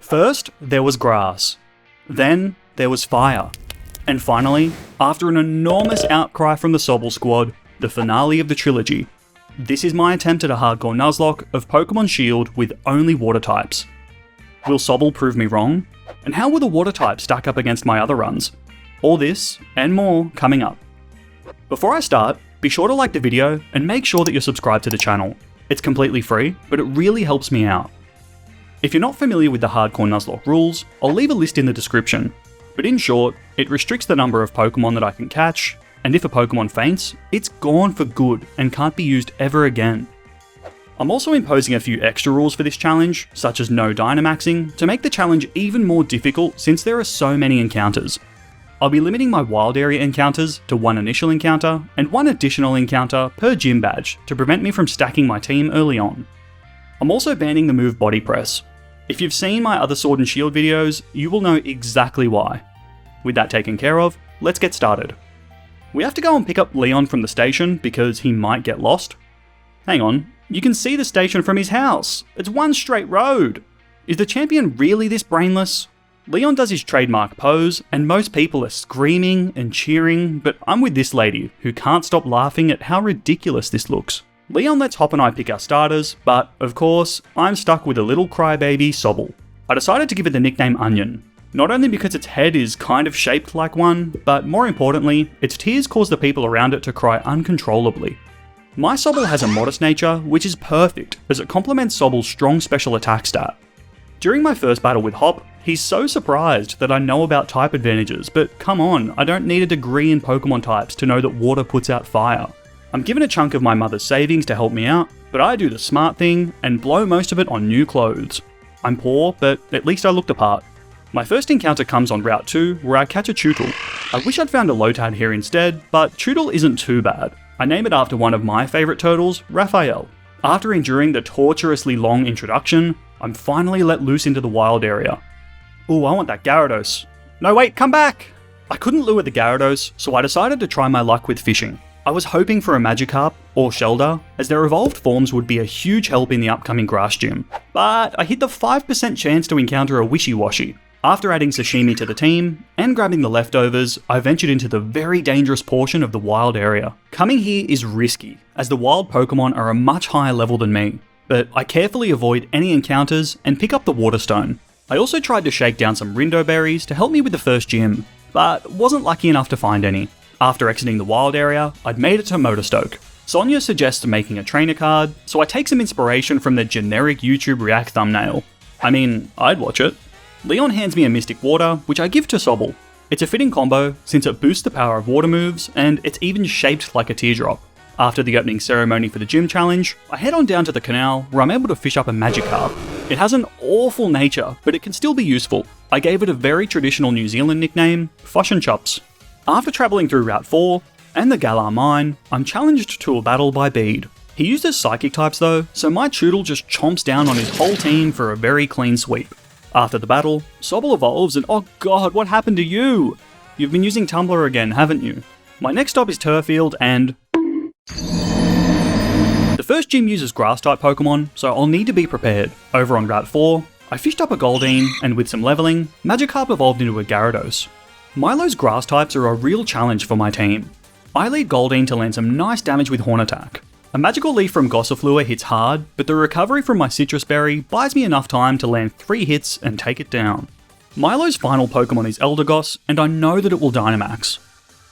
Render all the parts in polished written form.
First, there was grass. Then, there was fire. And finally, after an enormous outcry from the Sobble squad, the finale of the trilogy. This is my attempt at a hardcore Nuzlocke of Pokemon Shield with only water types. Will Sobble prove me wrong? And how will the water types stack up against my other runs? All this, and more, coming up. Before I start, be sure to like the video and make sure that you're subscribed to the channel. It's completely free, but it really helps me out. If you're not familiar with the hardcore Nuzlocke rules, I'll leave a list in the description. But in short, it restricts the number of Pokemon that I can catch, and if a Pokemon faints, it's gone for good and can't be used ever again. I'm also imposing a few extra rules for this challenge, such as no Dynamaxing, to make the challenge even more difficult since there are so many encounters. I'll be limiting my wild area encounters to one initial encounter and one additional encounter per gym badge to prevent me from stacking my team early on. I'm also banning the move Body Press. If you've seen my other Sword and Shield videos, you will know exactly why. With that taken care of, let's get started. We have to go and pick up Leon from the station because he might get lost. Hang on, you can see the station from his house. It's one straight road. Is the champion really this brainless? Leon does his trademark pose, and most people are screaming and cheering, but I'm with this lady, who can't stop laughing at how ridiculous this looks. Leon lets Hop and I pick our starters, but, of course, I'm stuck with a little crybaby Sobble. I decided to give it the nickname Onion. Not only because its head is kind of shaped like one, but more importantly, its tears cause the people around it to cry uncontrollably. My Sobble has a modest nature, which is perfect, as it complements Sobble's strong special attack stat. During my first battle with Hop, he's so surprised that I know about type advantages, but come on, I don't need a degree in Pokemon types to know that water puts out fire. I'm given a chunk of my mother's savings to help me out, but I do the smart thing and blow most of it on new clothes. I'm poor, but at least I look the part. My first encounter comes on Route 2, where I catch a Chewtle. I wish I'd found a Lotad here instead, but Chewtle isn't too bad. I name it after one of my favourite turtles, Raphael. After enduring the torturously long introduction, I'm finally let loose into the wild area. Ooh, I want that Gyarados. No wait, come back! I couldn't lure the Gyarados, so I decided to try my luck with fishing. I was hoping for a Magikarp, or Shellder, as their evolved forms would be a huge help in the upcoming grass gym. But I hit the 5% chance to encounter a Wishy-Washy. After adding Sashimi to the team, and grabbing the leftovers, I ventured into the very dangerous portion of the wild area. Coming here is risky, as the wild Pokemon are a much higher level than me, but I carefully avoid any encounters and pick up the Waterstone. I also tried to shake down some Rindo Berries to help me with the first gym, but wasn't lucky enough to find any. After exiting the wild area, I'd made it to Motorstoke. Sonia suggests making a trainer card, so I take some inspiration from the generic YouTube React thumbnail. I mean, I'd watch it. Leon hands me a Mystic Water, which I give to Sobble. It's a fitting combo since it boosts the power of water moves, and it's even shaped like a teardrop. After the opening ceremony for the gym challenge, I head on down to the canal where I'm able to fish up a Magikarp. It has an awful nature, but it can still be useful. I gave it a very traditional New Zealand nickname, Fosh and Chops. After travelling through Route 4 and the Galar Mine, I'm challenged to a battle by Bede. He uses Psychic types though, so my Chewtle just chomps down on his whole team for a very clean sweep. After the battle, Sobble evolves and oh god, what happened to you? You've been using Tumblr again, haven't you? My next stop is Turffield and... The first gym uses Grass-type Pokemon, so I'll need to be prepared. Over on Route 4, I fished up a Goldeen, and with some leveling, Magikarp evolved into a Gyarados. Milo's Grass types are a real challenge for my team. I lead Goldeen to land some nice damage with Horn Attack. A Magical Leaf from Gossifleur hits hard, but the recovery from my Citrus Berry buys me enough time to land 3 hits and take it down. Milo's final Pokemon is Eldegoss, and I know that it will Dynamax.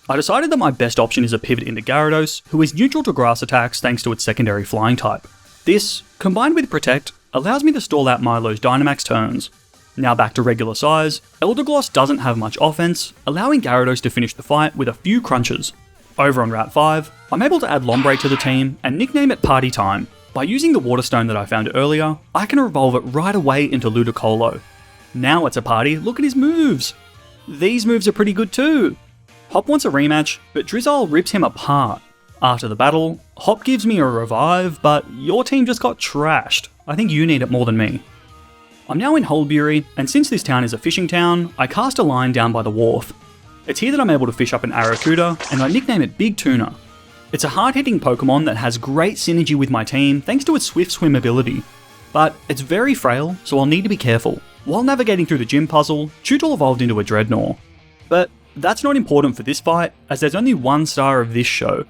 I decided that my best option is a pivot into Gyarados, who is neutral to grass attacks thanks to its secondary flying type. This, combined with Protect, allows me to stall out Milo's Dynamax turns. Now back to regular size, Eldegoss doesn't have much offense, allowing Gyarados to finish the fight with a few crunches. Over on Route 5, I'm able to add Lombre to the team and nickname it Party Time. By using the Waterstone that I found earlier, I can evolve it right away into Ludicolo. Now it's a party, look at his moves! These moves are pretty good too! Hop wants a rematch, but Drizzile rips him apart. After the battle, Hop gives me a revive, but your team just got trashed. I think you need it more than me. I'm now in Holdbury, and since this town is a fishing town, I cast a line down by the wharf. It's here that I'm able to fish up an Arrokuda, and I nickname it Big Tuna. It's a hard-hitting Pokemon that has great synergy with my team thanks to its Swift Swim ability. But it's very frail, so I'll need to be careful. While navigating through the gym puzzle, Chewtle evolved into a Dreadnought. But that's not important for this fight, as there's only one star of this show.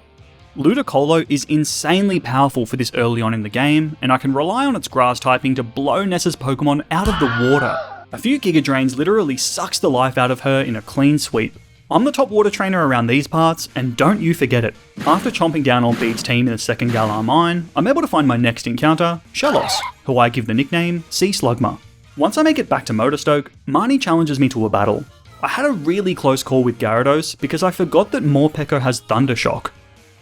Ludicolo is insanely powerful for this early on in the game, and I can rely on its grass typing to blow Nessa's Pokemon out of the water. A few Giga Drains literally sucks the life out of her in a clean sweep. I'm the top water trainer around these parts, and don't you forget it. After chomping down on Bede's team in the second Galar Mine, I'm able to find my next encounter, Shellos, who I give the nickname Sea Slugma. Once I make it back to Motorstoke, Marnie challenges me to a battle. I had a really close call with Gyarados because I forgot that Morpeko has Thunder Shock.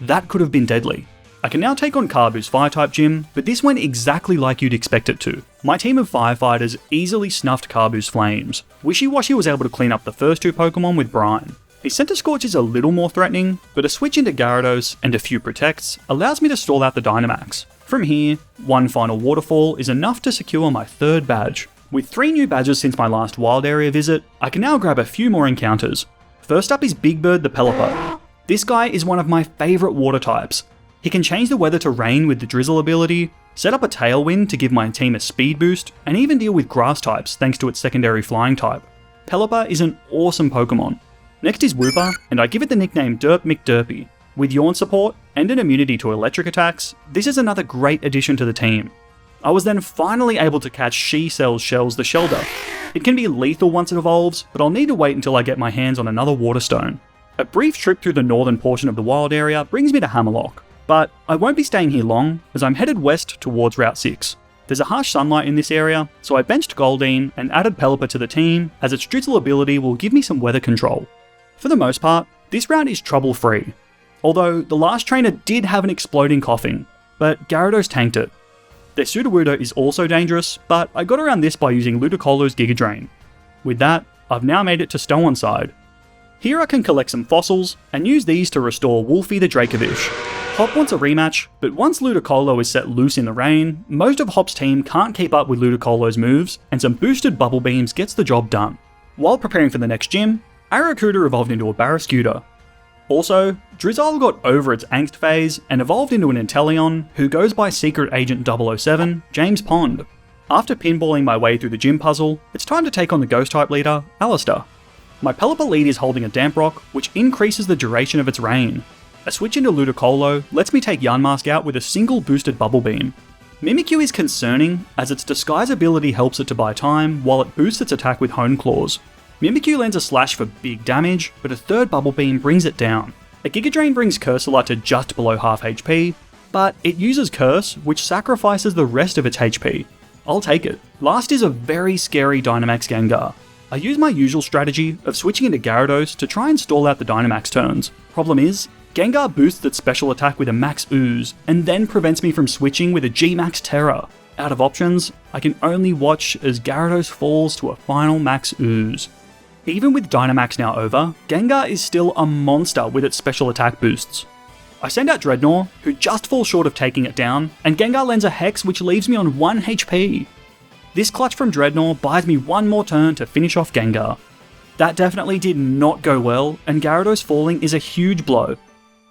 That could have been deadly. I can now take on Carbu's Fire-type gym, but this went exactly like you'd expect it to. My team of firefighters easily snuffed Carbu's flames. Wishy-Washy was able to clean up the first two Pokemon with Brine. His Centiskorch is a little more threatening, but a switch into Gyarados and a few Protects allows me to stall out the Dynamaxx. From here, one final Waterfall is enough to secure my third badge. With 3 new badges since my last wild area visit, I can now grab a few more encounters. First up is Big Bird the Pelipper. This guy is one of my favourite water types. He can change the weather to rain with the Drizzle ability, set up a Tailwind to give my team a speed boost, and even deal with grass types thanks to its secondary flying type. Pelipper is an awesome Pokemon. Next is Wooper, and I give it the nickname Derp McDerpy. With Yawn support and an immunity to electric attacks, this is another great addition to the team. I was then finally able to catch She-Cell's Shells the Shelder. It can be lethal once it evolves, but I'll need to wait until I get my hands on another Water Stone. A brief trip through the northern portion of the wild area brings me to Hammerlock, but I won't be staying here long as I'm headed west towards Route 6. There's a harsh sunlight in this area, so I benched Goldeen and added Pelipper to the team as its Drizzle ability will give me some weather control. For the most part, this route is trouble-free, although the last trainer did have an exploding Coughing, but Gyarados tanked it. Their Sudowoodo is also dangerous, but I got around this by using Ludicolo's Giga Drain. With that, I've now made it to Stownside. Here I can collect some fossils, and use these to restore Wolfie the Dracovish. Hop wants a rematch, but once Ludicolo is set loose in the rain, most of Hop's team can't keep up with Ludicolo's moves, and some boosted Bubble Beams gets the job done. While preparing for the next gym, Arrokuda evolved into a Barrascuda. Also, Drizzile got over its angst phase and evolved into an Inteleon who goes by Secret Agent 007, James Pond. After pinballing my way through the gym puzzle, it's time to take on the Ghost-type leader, Alistar. My Pelipper lead is holding a Damp Rock, which increases the duration of its reign. A switch into Ludicolo lets me take Yunmask out with a single boosted Bubble Beam. Mimikyu is concerning, as its Disguise ability helps it to buy time while it boosts its attack with Hone Claws. Mimikyu lands a Slash for big damage, but a third Bubble Beam brings it down. A Giga Drain brings Cursola to just below half HP, but it uses Curse, which sacrifices the rest of its HP. I'll take it. Last is a very scary Dynamaxx Gengar. I use my usual strategy of switching into Gyarados to try and stall out the Dynamax turns. Problem is, Gengar boosts its special attack with a Max Ooze, and then prevents me from switching with a G-Max Terra. Out of options, I can only watch as Gyarados falls to a final Max Ooze. Even with Dynamax now over, Gengar is still a monster with its special attack boosts. I send out Dreadnought, who just falls short of taking it down, and Gengar lands a Hex which leaves me on 1 HP. This clutch from Dreadnought buys me one more turn to finish off Gengar. That definitely did not go well, and Gyarados falling is a huge blow.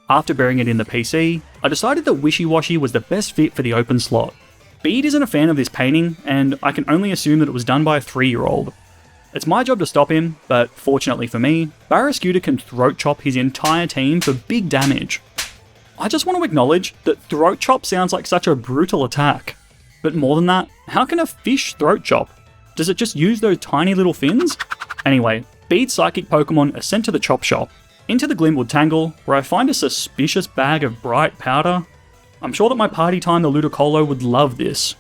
After burying it in the PC, I decided that Wishy-Washy was the best fit for the open slot. Bede isn't a fan of this painting, and I can only assume that it was done by a 3-year-old. It's my job to stop him, but fortunately for me, Barrascuda can Throat Chop his entire team for big damage. I just want to acknowledge that Throat Chop sounds like such a brutal attack. But more than that, how can a fish Throat Chop? Does it just use those tiny little fins? Anyway, Bede's Psychic Pokemon are sent to the Chop Shop, into the Glimwood Tangle, where I find a suspicious bag of bright powder. I'm sure that my party time the Ludicolo would love this.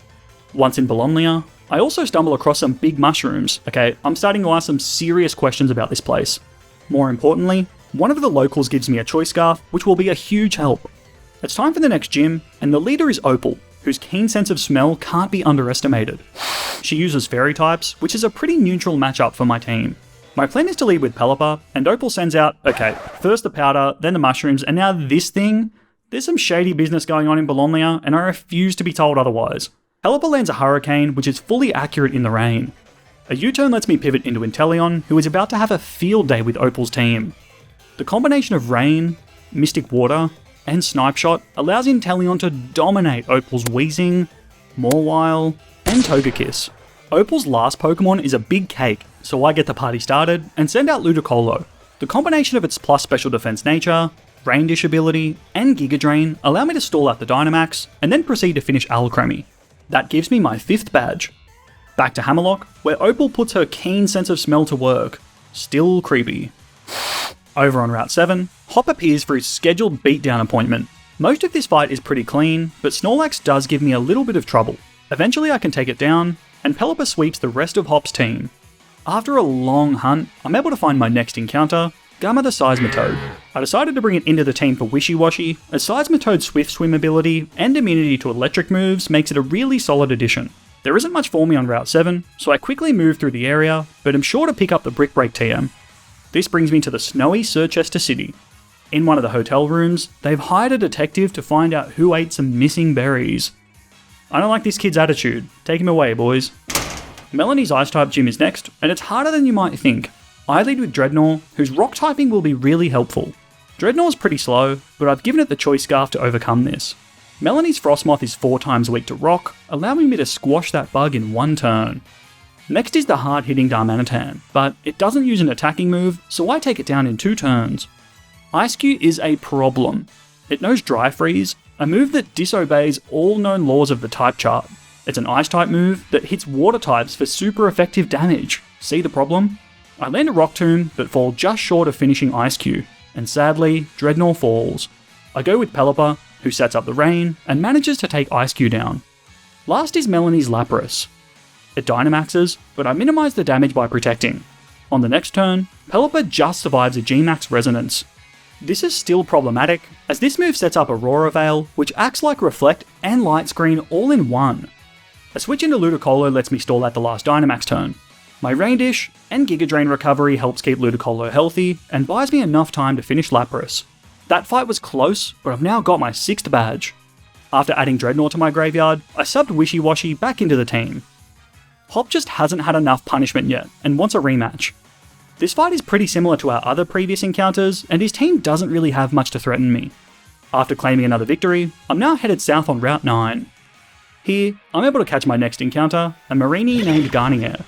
Once in Bologna, I also stumble across some big mushrooms. Okay, I'm starting to ask some serious questions about this place. More importantly, one of the locals gives me a Choice Scarf, which will be a huge help. It's time for the next gym, and the leader is Opal, whose keen sense of smell can't be underestimated. She uses Fairy types, which is a pretty neutral matchup for my team. My plan is to lead with Pelipper, and Opal sends out, okay, first the powder, then the mushrooms, and now this thing? There's some shady business going on in Bologna, and I refuse to be told otherwise. Pelipper lands a Hurricane, which is fully accurate in the rain. A U-turn lets me pivot into Inteleon, who is about to have a field day with Opal's team. The combination of Rain, Mystic Water, and Snipe Shot allows Inteleon to dominate Opal's Weezing, Mawile, and Togekiss. Opal's last Pokemon is a big cake, so I get the party started and send out Ludicolo. The combination of its plus special defense nature, Rain Dish ability, and Giga Drain allow me to stall out the Dynamaxx and then proceed to finish Alcremie. That gives me my 5th badge. Back to Hammerlock, where Opal puts her keen sense of smell to work. Still creepy. Over on Route 7, Hop appears for his scheduled beatdown appointment. Most of this fight is pretty clean, but Snorlax does give me a little bit of trouble. Eventually I can take it down, and Pelipper sweeps the rest of Hop's team. After a long hunt, I'm able to find my next encounter, Gamma the Seismitoad. I decided to bring it into the team for Wishy Washy, as Seismitoad's Swift Swim ability and immunity to electric moves makes it a really solid addition. There isn't much for me on Route 7, so I quickly move through the area, but am sure to pick up the Brick Break TM. This brings me to the snowy Circhester City. In one of the hotel rooms, they've hired a detective to find out who ate some missing berries. I don't like this kid's attitude. Take him away, boys. Melanie's Ice-type gym is next, and it's harder than you might think. I lead with Dreadnought, whose rock typing will be really helpful. Dreadnought's pretty slow, but I've given it the Choice Scarf to overcome this. Melanie's Frostmoth is 4 times weak to rock, allowing me to squash that bug in 1 turn. Next is the hard-hitting Darmanitan, but it doesn't use an attacking move, so I take it down in 2 turns. Ice-Q is a problem. It knows Dry Freeze, a move that disobeys all known laws of the type chart. It's an Ice-type move that hits water types for super effective damage. See the problem? I land a Rock Tomb, but fall just short of finishing Ice-Q, and sadly, Dreadnought falls. I go with Pelipper, who sets up the rain, and manages to take Ice-Q down. Last is Melanie's Lapras. It Dynamaxes, but I minimise the damage by protecting. On the next turn, Pelipper just survives a G-Max Resonance. This is still problematic, as this move sets up Aurora Veil, which acts like Reflect and Light Screen all in one. A switch into Ludicolo lets me stall at the last Dynamax turn. My Rain Dish and Giga Drain recovery helps keep Ludicolo healthy, and buys me enough time to finish Lapras. That fight was close, but I've now got my 6th badge. After adding Dreadnought to my graveyard, I subbed Wishy Washy back into the team. Hop just hasn't had enough punishment yet, and wants a rematch. This fight is pretty similar to our other previous encounters, and his team doesn't really have much to threaten me. After claiming another victory, I'm now headed south on Route 9. Here, I'm able to catch my next encounter, a Marnie named Garnier.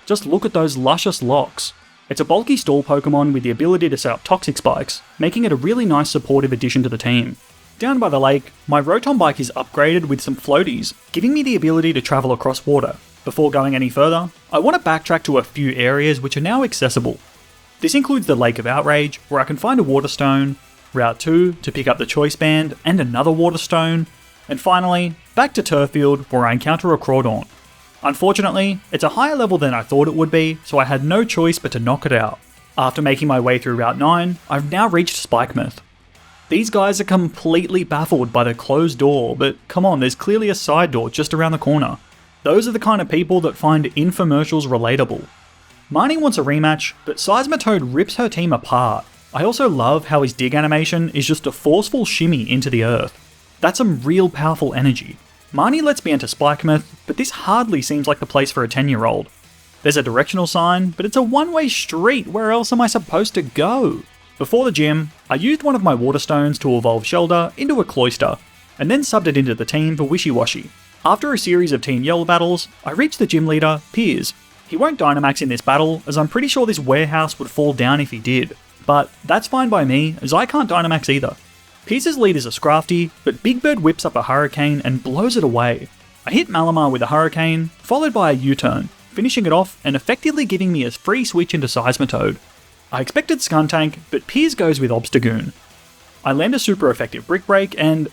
Just look at those luscious locks. It's a bulky stall Pokemon with the ability to set up Toxic Spikes, making it a really nice supportive addition to the team. Down by the lake, my Rotom Bike is upgraded with some floaties, giving me the ability to travel across water. Before going any further, I want to backtrack to a few areas which are now accessible. This includes the Lake of Outrage, where I can find a Waterstone, Route 2 to pick up the Choice Band and another Waterstone, and finally, back to Turffield where I encounter a Crawdaunt. Unfortunately, it's a higher level than I thought it would be, so I had no choice but to knock it out. After making my way through Route 9, I've now reached Spikemouth. These guys are completely baffled by the closed door, but come on, there's clearly a side door just around the corner. Those are the kind of people that find infomercials relatable. Marnie wants a rematch, but Seismitoad rips her team apart. I also love how his dig animation is just a forceful shimmy into the earth. That's some real powerful energy. Marnie lets me enter Spikemouth, but this hardly seems like the place for a 10-year-old. There's a directional sign, but it's a one-way street, where else am I supposed to go? Before the gym, I used one of my Waterstones to evolve Shelder into a Cloyster, and then subbed it into the team for Wishy Washy. After a series of Team Yell battles, I reached the gym leader, Piers. He won't Dynamax in this battle, as I'm pretty sure this warehouse would fall down if he did, but that's fine by me, as I can't Dynamax either. Piers' lead is a Scrafty, but Big Bird whips up a Hurricane and blows it away. I hit Malamar with a Hurricane, followed by a U-turn, finishing it off and effectively giving me a free switch into Seismitoad. I expected Skuntank, but Piers goes with Obstagoon. I land a super effective Brick Break and...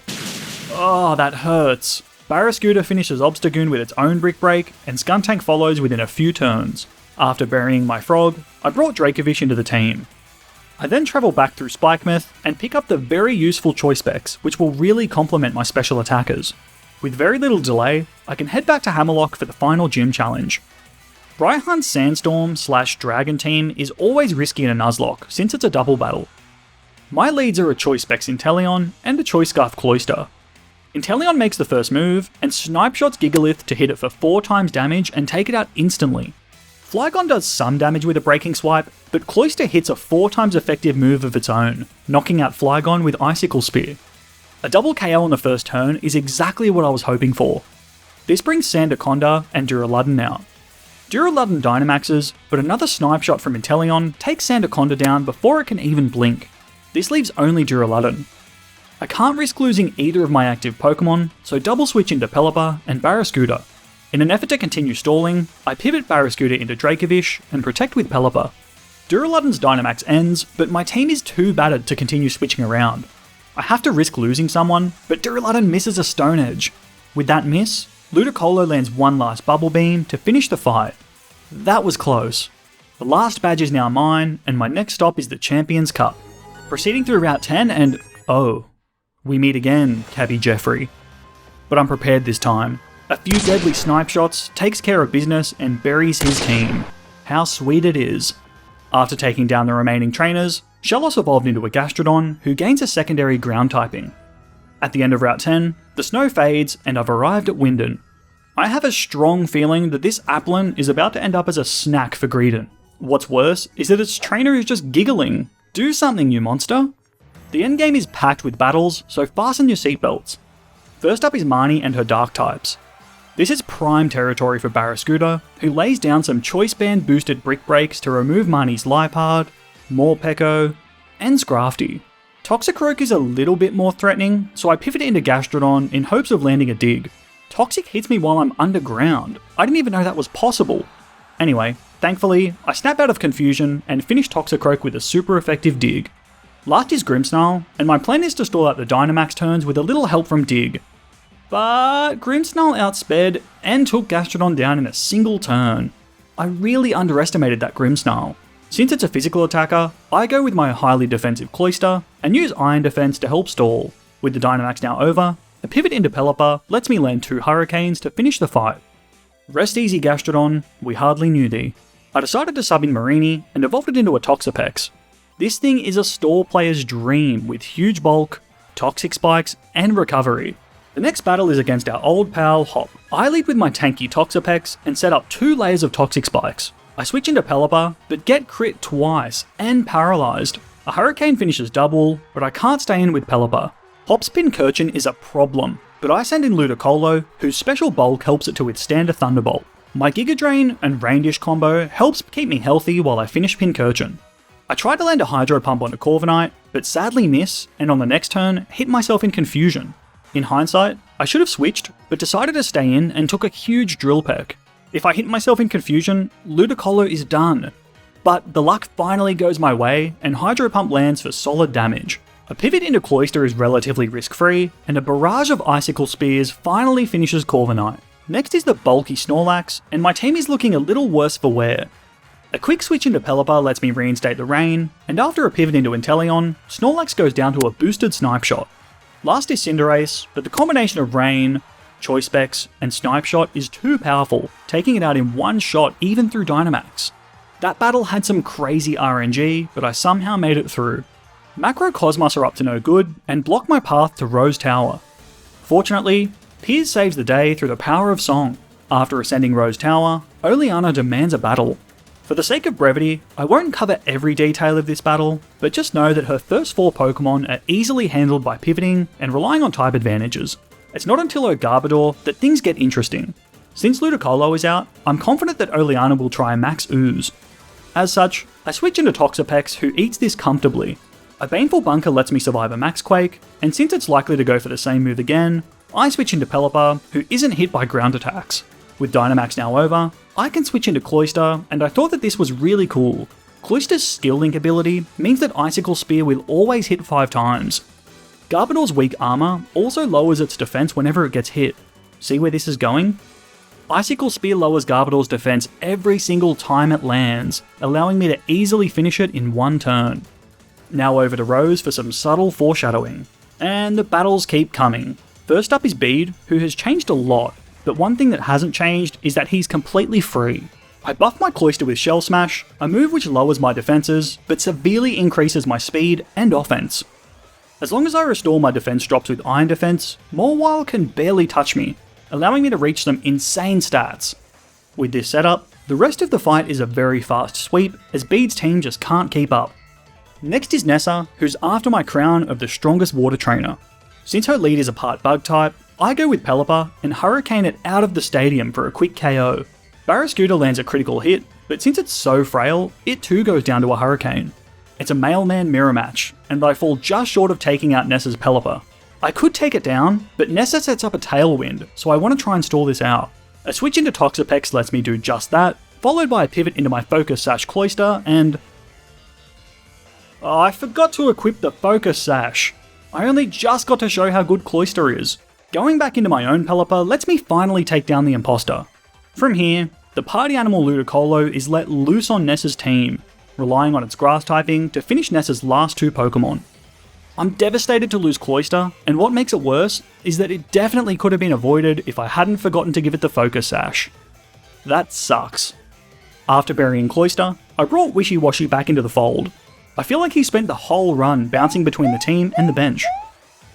oh, that hurts. Barrascooter finishes Obstagoon with its own Brick Break, and Skuntank follows within a few turns. After burying my Frog, I brought Dracovish into the team. I then travel back through Spikemouth and pick up the very useful Choice Specs, which will really complement my special attackers. With very little delay, I can head back to Hammerlock for the final gym challenge. Raihan's Sandstorm/Dragon team is always risky in a Nuzlocke, since it's a double battle. My leads are a Choice Specs Inteleon and a Choice Scarf Cloyster. Inteleon makes the first move, and Snipe Shots Gigalith to hit it for 4 times damage and take it out instantly. Flygon does some damage with a Breaking Swipe, but Cloyster hits a 4 times effective move of its own, knocking out Flygon with Icicle Spear. A double KO on the first turn is exactly what I was hoping for. This brings Sandaconda and Duraludon out. Duraludon Dynamaxes, but another snipe shot from Inteleon takes Sandaconda down before it can even blink. This leaves only Duraludon. I can't risk losing either of my active Pokemon, so double switch into Pelipper and Barraskewda. In an effort to continue stalling, I pivot Barraskewda into Dracovish and protect with Pelipper. Duraludon's Dynamax ends, but my team is too battered to continue switching around. I have to risk losing someone, but Duraludon misses a Stone Edge. With that miss, Ludicolo lands one last Bubble Beam to finish the fight. That was close. The last badge is now mine, and my next stop is the Champions Cup. Proceeding through Route 10 and oh, we meet again, Cabby Jeffrey. But I'm prepared this time. A few deadly snipe shots takes care of business and buries his team. How sweet it is. After taking down the remaining trainers, Shellos evolved into a Gastrodon who gains a secondary ground typing. At the end of Route 10, the snow fades and I've arrived at Wyndon. I have a strong feeling that this Applin is about to end up as a snack for Greedon. What's worse is that its trainer is just giggling. Do something, you monster! The endgame is packed with battles, so fasten your seatbelts. First up is Marnie and her Dark types. This is prime territory for Barraskewda, who lays down some Choice Band boosted Brick Breaks to remove Marnie's Liepard, Morpeko, and Scrafty. Toxicroak is a little bit more threatening, so I pivot into Gastrodon in hopes of landing a dig. Toxic hits me while I'm underground. I didn't even know that was possible. Anyway, thankfully, I snap out of confusion and finish Toxicroak with a super effective dig. Last is Grimmsnarl, and my plan is to stall out the Dynamax turns with a little help from Dig. But Grimmsnarl outsped and took Gastrodon down in a single turn. I really underestimated that Grimmsnarl. Since it's a physical attacker, I go with my highly defensive Cloyster and use Iron Defense to help stall. With the Dynamax now over, a pivot into Pelipper lets me land 2 Hurricanes to finish the fight. Rest easy Gastrodon, we hardly knew thee. I decided to sub in Marini and evolved it into a Toxapex. This thing is a stall player's dream with huge bulk, toxic spikes, and recovery. The next battle is against our old pal Hop. I lead with my tanky Toxapex and set up 2 layers of toxic spikes. I switch into Pelipper, but get crit twice and paralysed. A Hurricane finishes double, but I can't stay in with Pelipper. Hop's Pincurchin is a problem, but I send in Ludicolo, whose special bulk helps it to withstand a Thunderbolt. My Giga Drain and Rain-Dish combo helps keep me healthy while I finish Pincurchin. I try to land a Hydro Pump onto Corviknight, but sadly miss, and on the next turn, hit myself in confusion. In hindsight, I should have switched, but decided to stay in and took a huge Drill Peck. If I hit myself in confusion, Ludicolo is done. But the luck finally goes my way, and Hydro Pump lands for solid damage. A pivot into Cloyster is relatively risk-free, and a barrage of Icicle Spears finally finishes Corviknight. Next is the bulky Snorlax, and my team is looking a little worse for wear. A quick switch into Pelipper lets me reinstate the Rain, and after a pivot into Inteleon, Snorlax goes down to a boosted Snipe Shot. Last is Cinderace, but the combination of Rain, Choice Specs, and Snipe Shot is too powerful, taking it out in one shot even through Dynamax. That battle had some crazy RNG, but I somehow made it through. Macro Cosmos are up to no good, and block my path to Rose Tower. Fortunately, Piers saves the day through the power of song. After ascending Rose Tower, Oleana demands a battle. For the sake of brevity, I won't cover every detail of this battle, but just know that her first 4 Pokemon are easily handled by pivoting and relying on type advantages. It's not until her Garbodor that things get interesting. Since Ludicolo is out, I'm confident that Oleana will try Max Ooze. As such, I switch into Toxapex, who eats this comfortably. A Baneful Bunker lets me survive a Max Quake, and since it's likely to go for the same move again, I switch into Pelipper, who isn't hit by ground attacks. With Dynamax now over, I can switch into Cloyster, and I thought that this was really cool. Cloyster's Skill Link ability means that Icicle Spear will always hit 5 times. Garbodor's weak armor also lowers its defense whenever it gets hit. See where this is going? Icicle Spear lowers Garbodor's defense every single time it lands, allowing me to easily finish it in one turn. Now over to Rose for some subtle foreshadowing. And the battles keep coming. First up is Bede, who has changed a lot, but one thing that hasn't changed is that he's completely free. I buff my Cloyster with Shell Smash, a move which lowers my defenses, but severely increases my speed and offense. As long as I restore my defense drops with Iron Defense, Mawile can barely touch me, allowing me to reach some insane stats. With this setup, the rest of the fight is a very fast sweep, as Bede's team just can't keep up. Next is Nessa, who's after my crown of the strongest water trainer. Since her lead is a part bug type, I go with Pelipper and Hurricane it out of the stadium for a quick KO. Barraskewda lands a critical hit, but since it's so frail, it too goes down to a hurricane. It's a mailman mirror match, and I fall just short of taking out Nessa's Pelipper. I could take it down, but Nessa sets up a Tailwind, so I want to try and stall this out. A switch into Toxapex lets me do just that, followed by a pivot into my Focus Sash Cloyster, and... I forgot to equip the Focus Sash. I only just got to show how good Cloyster is. Going back into my own Pelipper lets me finally take down the imposter. From here, the party animal Ludicolo is let loose on Nessa's team, relying on its grass typing to finish Nessa's last 2 Pokemon. I'm devastated to lose Cloyster, and what makes it worse is that it definitely could have been avoided if I hadn't forgotten to give it the Focus Sash. That sucks. After burying Cloyster, I brought Wishy Washy back into the fold. I feel like he spent the whole run bouncing between the team and the bench.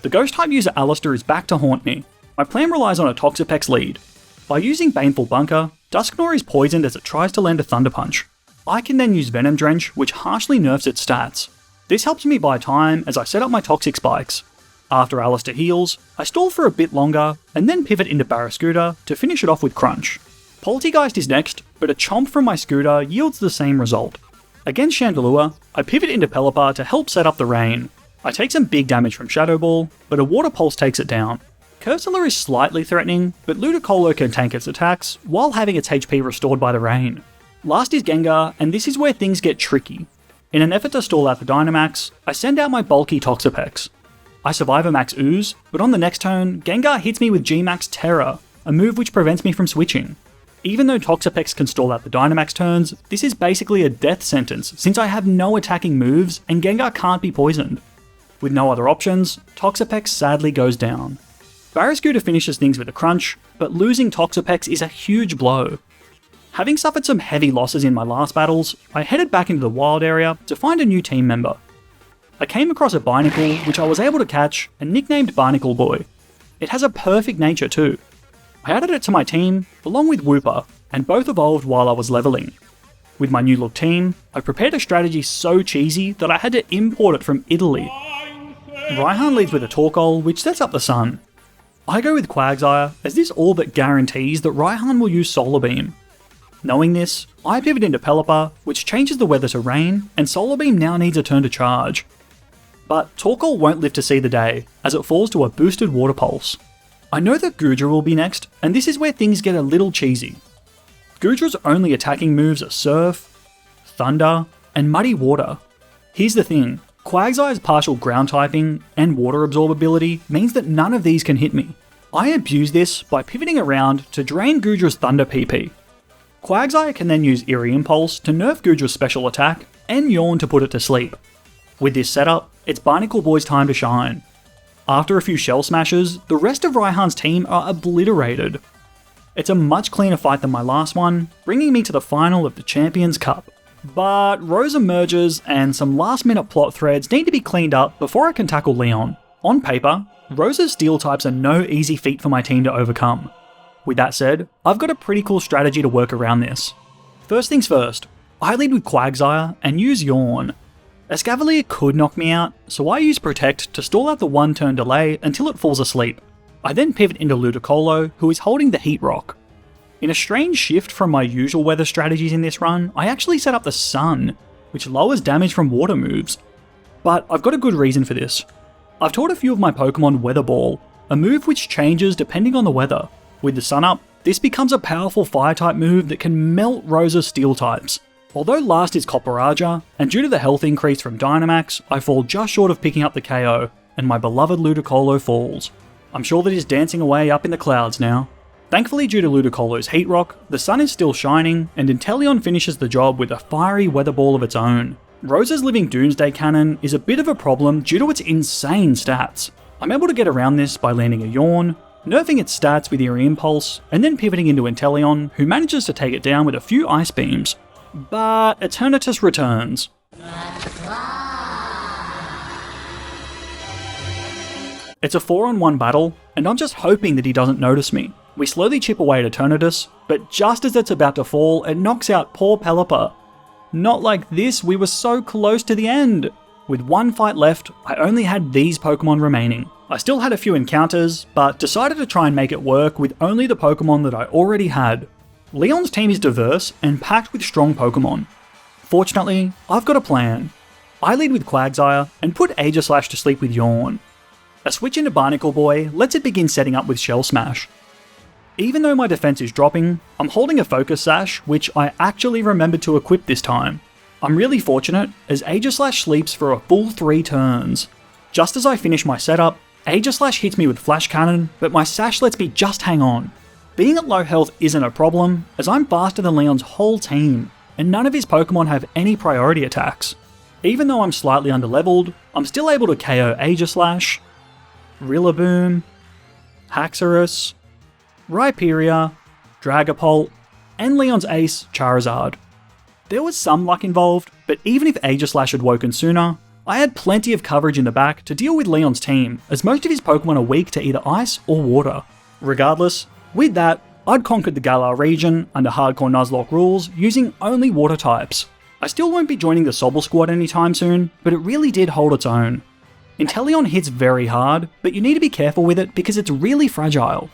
The Ghost-type user Alistar is back to haunt me. My plan relies on a Toxapex lead. By using Baneful Bunker, Dusknoir is poisoned as it tries to land a Thunder Punch. I can then use Venom Drench, which harshly nerfs its stats. This helps me buy time as I set up my Toxic Spikes. After Alistar heals, I stall for a bit longer, and then pivot into Barraskewda to finish it off with Crunch. Poltegeist is next, but a Chomp from my Scooter yields the same result. Against Chandelure, I pivot into Pelipper to help set up the rain. I take some big damage from Shadow Ball, but a Water Pulse takes it down. Cursor is slightly threatening, but Ludicolo can tank its attacks while having its HP restored by the rain. Last is Gengar, and this is where things get tricky. In an effort to stall out the Dynamaxx, I send out my bulky Toxapex. I survive a Max Ooze, but on the next turn, Gengar hits me with G-Max Terror, a move which prevents me from switching. Even though Toxapex can stall out the Dynamaxx turns, this is basically a death sentence since I have no attacking moves and Gengar can't be poisoned. With no other options, Toxapex sadly goes down. Barraskewda finishes things with a Crunch, but losing Toxapex is a huge blow. Having suffered some heavy losses in my last battles, I headed back into the wild area to find a new team member. I came across a Barnacle which I was able to catch and nicknamed Barnacle Boy. It has a perfect nature too. I added it to my team, along with Wooper, and both evolved while I was leveling. With my new look team, I prepared a strategy so cheesy that I had to import it from Italy. Raihan leads with a Torkoal, which sets up the sun. I go with Quagsire, as this all but guarantees that Raihan will use Solar Beam. Knowing this, I pivot into Pelipper, which changes the weather to rain, and Solar Beam now needs a turn to charge. But Torkoal won't live to see the day, as it falls to a boosted Water Pulse. I know that Goodra will be next, and this is where things get a little cheesy. Goodra's only attacking moves are Surf, Thunder, and Muddy Water. Here's the thing, Quagsire's partial ground typing and water absorbability means that none of these can hit me. I abuse this by pivoting around to drain Goodra's Thunder PP. Quagsire can then use Eerie Impulse to nerf Goodra's special attack, and Yawn to put it to sleep. With this setup, it's Barnacle Boy's time to shine. After a few Shell Smashes, the rest of Raihan's team are obliterated. It's a much cleaner fight than my last one, bringing me to the final of the Champions Cup. But Rose emerges, and some last minute plot threads need to be cleaned up before I can tackle Leon. On paper, Rose's steel types are no easy feat for my team to overcome. With that said, I've got a pretty cool strategy to work around this. First things first, I lead with Quagsire and use Yawn. Escavalier could knock me out, so I use Protect to stall out the 1 turn delay until it falls asleep. I then pivot into Ludicolo, who is holding the Heat Rock. In a strange shift from my usual weather strategies in this run, I actually set up the Sun, which lowers damage from water moves. But I've got a good reason for this. I've taught a few of my Pokemon Weather Ball, a move which changes depending on the weather. With the sun up, this becomes a powerful Fire-type move that can melt Rosa's Steel types. Although last is Copperaja, and due to the health increase from Dynamaxx, I fall just short of picking up the KO, and my beloved Ludicolo falls. I'm sure that he's dancing away up in the clouds now. Thankfully, due to Ludicolo's Heat Rock, the sun is still shining, and Inteleon finishes the job with a fiery weather ball of its own. Rosa's living Doomsday Cannon is a bit of a problem due to its insane stats. I'm able to get around this by landing a Yawn, nerfing its stats with Eerie Impulse, and then pivoting into Inteleon, who manages to take it down with a few Ice Beams. But Eternatus returns. It's a 4-on-1 battle, and I'm just hoping that he doesn't notice me. We slowly chip away at Eternatus, but just as it's about to fall, it knocks out poor Pelipper. Not like this, we were so close to the end! With one fight left, I only had these Pokemon remaining. I still had a few encounters, but decided to try and make it work with only the Pokemon that I already had. Leon's team is diverse and packed with strong Pokemon. Fortunately, I've got a plan. I lead with Quagsire and put Aegislash to sleep with Yawn. A switch into Barnacle Boy lets it begin setting up with Shell Smash. Even though my defense is dropping, I'm holding a Focus Sash, which I actually remembered to equip this time. I'm really fortunate, as Aegislash sleeps for a full 3 turns. Just as I finish my setup, Aegislash hits me with Flash Cannon, but my Sash lets me just hang on. Being at low health isn't a problem, as I'm faster than Leon's whole team, and none of his Pokemon have any priority attacks. Even though I'm slightly underleveled, I'm still able to KO Aegislash, Rillaboom, Haxorus, Rhyperior, Dragapult, and Leon's ace, Charizard. There was some luck involved, but even if Aegislash had woken sooner, I had plenty of coverage in the back to deal with Leon's team, as most of his Pokemon are weak to either ice or water. Regardless, with that, I'd conquered the Galar region under hardcore Nuzlocke rules using only water types. I still won't be joining the Sobble squad anytime soon, but it really did hold its own. Inteleon hits very hard, but you need to be careful with it because it's really fragile.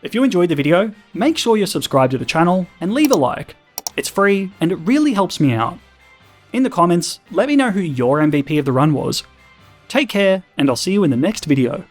If you enjoyed the video, make sure you're subscribed to the channel and leave a like. It's free and it really helps me out. In the comments, let me know who your MVP of the run was. Take care, and I'll see you in the next video.